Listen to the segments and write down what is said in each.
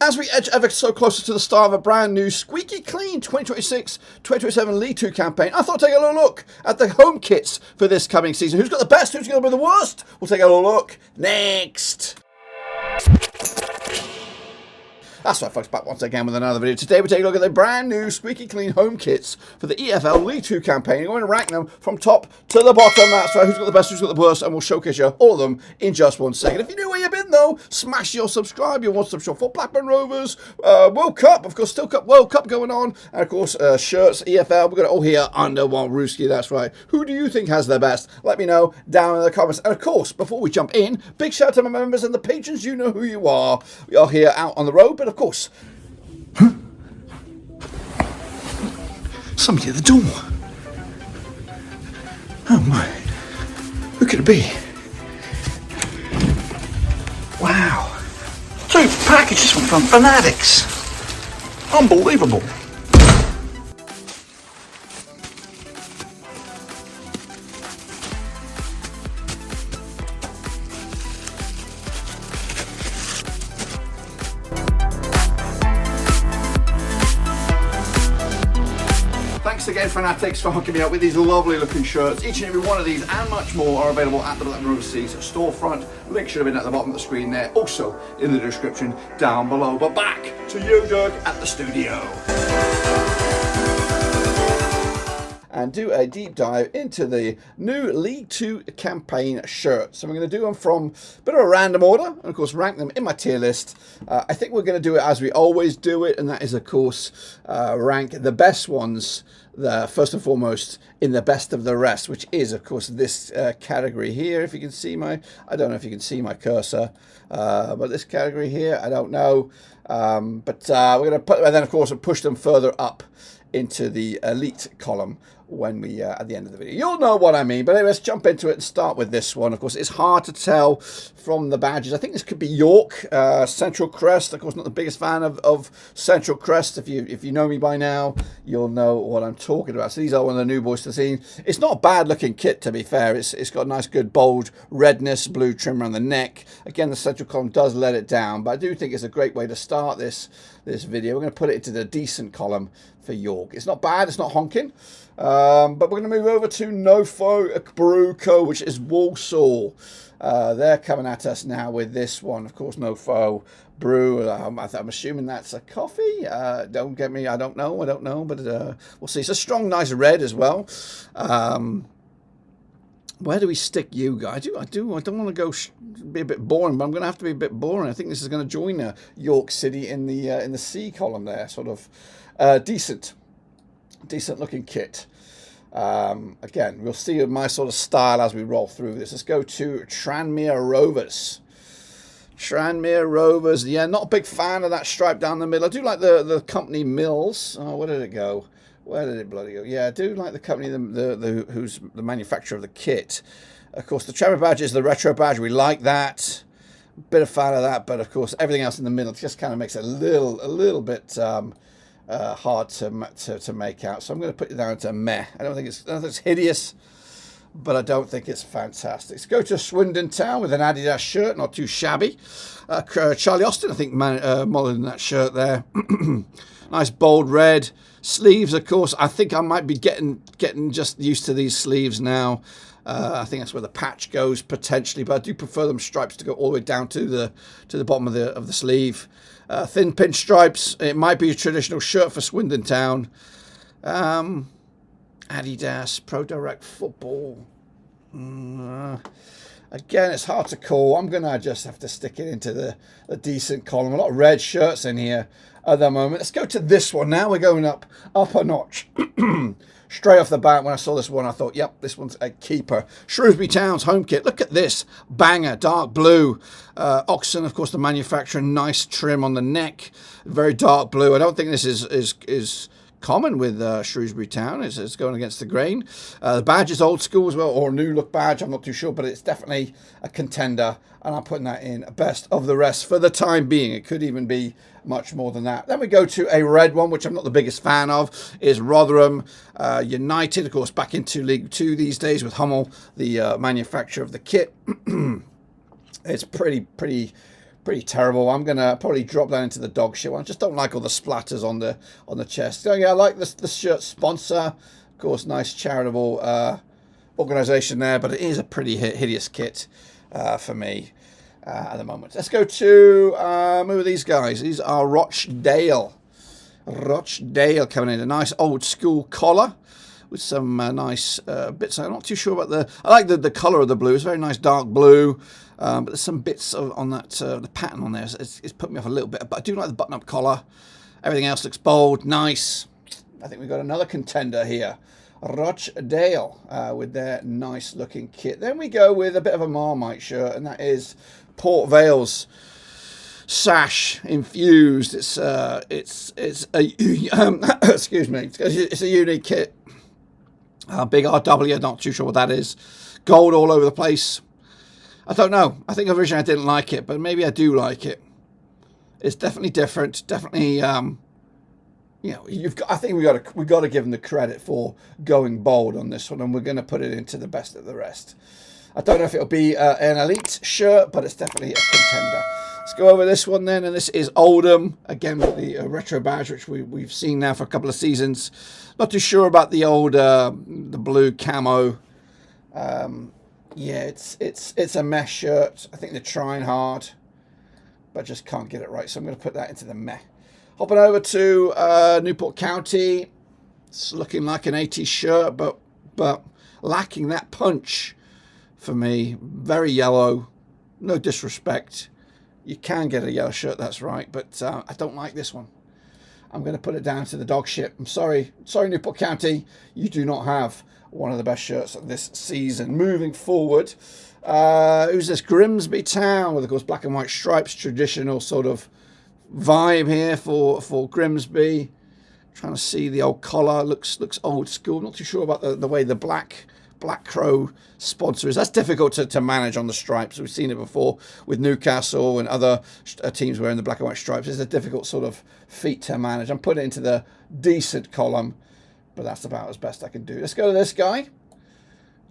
As we edge ever so closer to the start of a brand new squeaky clean 2026-2027 League Two campaign, I thought I'd take a little look at the home kits for this coming season. Who's got the best? Who's going to be the worst? We'll take a little look next. That's right, folks, back once again with another video. Today we're taking a look at the brand new squeaky clean home kits for the EFL League Two campaign. We're going to rank them from top to the bottom. That's right, who's got the best, who's got the worst, and we'll showcase you all of them in just 1 second. If you knew where you've been, though, smash your subscribe, your one-stop shop for Blackburn Rovers, World Cup, of course, still World Cup going on, and of course, shirts, EFL. We've got it all here under one Rooski, that's right. Who do you think has the best? Let me know down in the comments. And of course, before we jump in, big shout out to my members and the patrons. You know who you are. We are here out on the road, but of course, somebody at the door. Oh my. Who could it be? Wow. 2 packages from Fanatics. Unbelievable. Thanks again, Fanatics, for hooking me up with these lovely looking shirts. Each and every one of these and much more are available at the Blackburn Rovers storefront. Link should have been at the bottom of the screen there, also in the description down below. But back to you, Dirk, at the studio. And do a deep dive into the new League Two campaign shirts. So we're going to do them from a bit of a random order, and of course rank them in my tier list. I think we're going to do it as we always do it, and that is, of course, rank the best ones first and foremost in the best of the rest, which is, of course, this category here. If you can see I don't know if you can see my cursor, but this category here, I don't know. But we're going to put, and then of course, we'll push them further up into the elite column when we at the end of the video. You'll know what I mean. But anyway, let's jump into it and start with this one. Of course, it's hard to tell from the badges. I think this could be York, Central Crest. Of course, not the biggest fan of Central Crest. If you know me by now, you'll know what I'm talking about. So these are one of the new boys to the scene. It's not a bad looking kit, to be fair. It's got a nice, good, bold redness, blue trim around the neck. Again, the central column does let it down, but I do think it's a great way to start this video. We're going to put it into the decent column for York. It's not bad. It's not honking. But we're going to move over to Nofo Brew Co., which is Walsall. They're coming at us now with this one. Of course, Nofo Brew. I'm assuming that's a coffee. Don't get me. I don't know. But we'll see. It's a strong, nice red as well. Where do we stick you guys? I don't want to go be a bit boring, but I'm going to have to be a bit boring. I think this is going to join York City in the C column there. Sort of decent looking kit. Again, we'll see my sort of style as we roll through this. Let's go to Tranmere Rovers. Tranmere Rovers. Yeah, not a big fan of that stripe down the middle. I do like the company Mills. Oh, where did it go? Where did it bloody go? Yeah, I do like the company who's the manufacturer of the kit. Of course, the Tranmere badge is the retro badge. We like that. Bit of fan of that, but of course, everything else in the middle just kind of makes it a little bit hard to make out. So I'm going to put it down to meh. I don't think it's hideous, but I don't think it's fantastic. Let's go to Swindon Town with an Adidas shirt, not too shabby. Charlie Austin, I think, modelling that shirt there. Nice bold red sleeves, of course. I think I might be getting just used to these sleeves now. I think that's where the patch goes potentially, but I do prefer them stripes to go all the way down to the bottom of the sleeve. Thin pinch stripes. It might be a traditional shirt for Swindon Town. Adidas Pro Direct Football. Again, it's hard to call. I'm gonna just have to stick it into the decent column. A lot of red shirts in here at the moment. Let's go to this one now. We're going up a notch. Straight off the bat, when I saw this one, I thought, yep, this one's a keeper. Shrewsbury Town's home kit. Look at this. Banger, dark blue. Oxen, of course, the manufacturer. Nice trim on the neck. Very dark blue. I don't think this is common with Shrewsbury Town. It's going against the grain. The badge is old school as well, or a new look badge. I'm not too sure, but it's definitely a contender, and I'm putting that in best of the rest for the time being. It could even be much more than that. Then we go to a red one, which I'm not the biggest fan of, is Rotherham United, of course, back into League Two these days with Hummel, the manufacturer of the kit. It's pretty Pretty terrible. I'm gonna probably drop that into the dog shit one. I just don't like all the splatters on the chest. So yeah, I like the shirt sponsor. Of course, nice charitable organisation there, but it is a pretty hideous kit for me at the moment. Let's go to who are these guys? These are Rochdale. Rochdale coming in. A nice old school collar with some nice bits. I'm not too sure about I like the colour of the blue. It's very nice dark blue. But there's some bits on that, the pattern on there. It's put me off a little bit. But I do like the button-up collar. Everything else looks bold, nice. I think we've got another contender here. Rochdale with their nice-looking kit. Then we go with a bit of a Marmite shirt, and that is Port Vale's sash infused. It's a excuse me. It's a unique kit. Big RW. Not too sure what that is. Gold all over the place. I don't know. I think originally I didn't like it, but maybe I do like it. It's definitely different. Definitely, you know, I think we got to give them the credit for going bold on this one, and we're going to put it into the best of the rest. I don't know if it'll be an elite shirt, but it's definitely a contender. Let's go over this one then, and this is Oldham again with the retro badge, which we've seen now for a couple of seasons. Not too sure about the old the blue camo. Yeah, it's a meh shirt. I think they're trying hard, but just can't get it right. So I'm going to put that into the meh. Hopping over to Newport County. It's looking like an 80s shirt, but lacking that punch for me. Very yellow. No disrespect. You can get a yellow shirt, that's right, but I don't like this one. I'm going to put it down to the dog shit. I'm sorry. Sorry, Newport County. You do not have one of the best shirts of this season. Moving forward, who's this? Grimsby Town with, of course, black and white stripes. Traditional sort of vibe here for Grimsby. Trying to see the old collar. Looks old school. Not too sure about the way the Black Crow sponsor is. That's difficult to manage on the stripes. We've seen it before with Newcastle and other teams wearing the black and white stripes. It's a difficult sort of feat to manage. I'm putting it into the decent column, but that's about as best I can do. Let's go to this guy.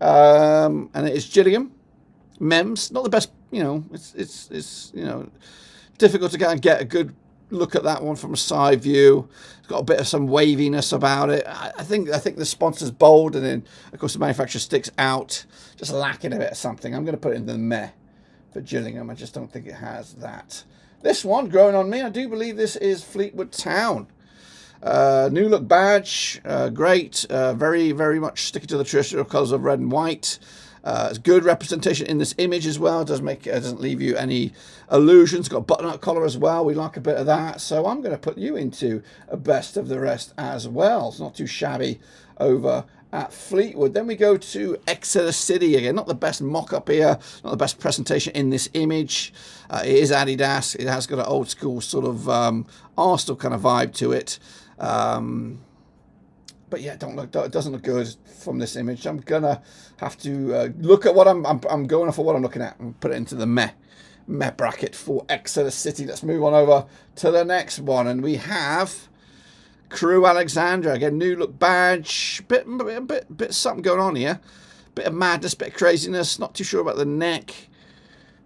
And it is Gillingham. Mems. Not the best, you know, it's you know, difficult to get a good look at that one from a side view. It's got a bit of some waviness about it. I think the sponsor's bold, and then of course the manufacturer sticks out, just lacking a bit of something. I'm going to put it in the meh for Gillingham. I just don't think it has that. This one, growing on me, I do believe this is Fleetwood Town. New look badge, great. Very, very much sticking to the traditional colours of red and white. It's good representation in this image as well. It doesn't leave you any illusions. It's got a button-up collar as well. We like a bit of that. So I'm going to put you into a best of the rest as well. It's not too shabby over at Fleetwood. Then we go to Exeter City again. Not the best mock-up here. Not the best presentation in this image. It is Adidas. It has got an old school sort of Arsenal kind of vibe to it. But yeah, it doesn't look good from this image. I'm gonna have to look at what I'm going off of what I'm looking at and put it into the meh bracket for Exeter City. Let's move on over to the next one, and we have Crew Alexandra again. New look badge, bit something going on here. Bit of madness, bit of craziness. Not too sure about the neck.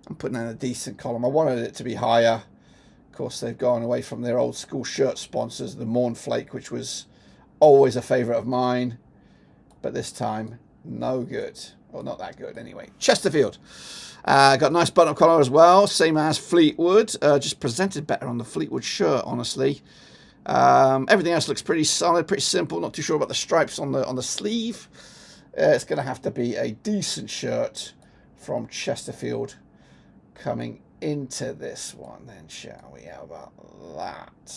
I'm putting in a decent column. I wanted it to be higher. Of course, they've gone away from their old school shirt sponsors, the Mornflake, which was always a favourite of mine, but this time no good. Well, not that good anyway. Chesterfield got a nice button-up collar as well, same as Fleetwood. Just presented better on the Fleetwood shirt, honestly. Everything else looks pretty solid, pretty simple. Not too sure about the stripes on the sleeve. It's going to have to be a decent shirt from Chesterfield coming into this one. Then shall we? How about that?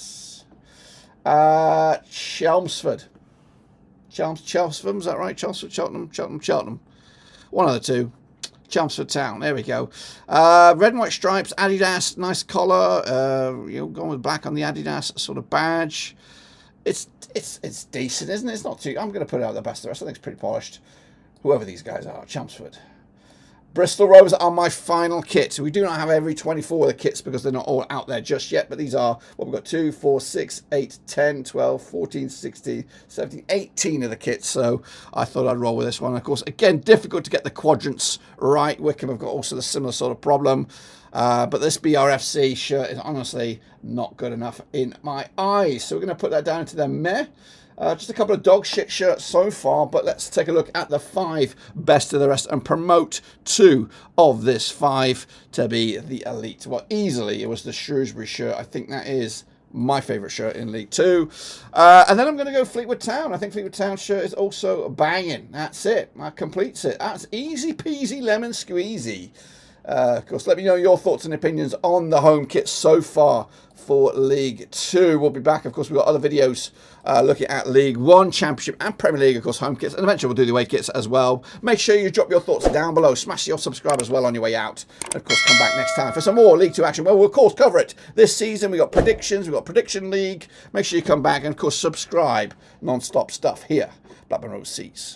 Chelmsford. Chelmsford, is that right? Chelmsford, Cheltenham. One of the two. Chelmsford Town. There we go. Red and white stripes, Adidas, nice collar. Going with black on the Adidas sort of badge. It's decent, isn't it? It's not too. I'm going to put it out the best of the rest. I think it's pretty polished. Whoever these guys are, Chelmsford. Bristol Rovers are my final kit. We do not have every 24 of the kits because they're not all out there just yet. But these are what we've got: 2, 4, 6, 8, 10, 12, 14, 16, 17, 18 of the kits. So I thought I'd roll with this one. Of course, again, difficult to get the quadrants right. Wickham have got also the similar sort of problem. But this BRFC shirt is honestly not good enough in my eyes. So we're going to put that down to the meh. Just a couple of dog shit shirts so far, but let's take a look at the 5 best of the rest and promote 2 of this 5 to be the elite. Well, easily it was the Shrewsbury shirt. I think that is my favourite shirt in League Two. And then I'm going to go Fleetwood Town. I think Fleetwood Town shirt is also banging. That's it. That completes it. That's easy peasy lemon squeezy. Of course, let me know your thoughts and opinions on the home kit so far for League Two. We'll be back. Of course, we've got other videos looking at League One, Championship, and Premier League, of course, home kits. And eventually, we'll do the away kits as well. Make sure you drop your thoughts down below. Smash your subscribe as well on your way out. And, of course, come back next time for some more League Two action. Well, we'll, of course, cover it this season. We've got predictions. We've got Prediction League. Make sure you come back and, of course, subscribe. Non-stop stuff here. Blackburn Rovers Seas.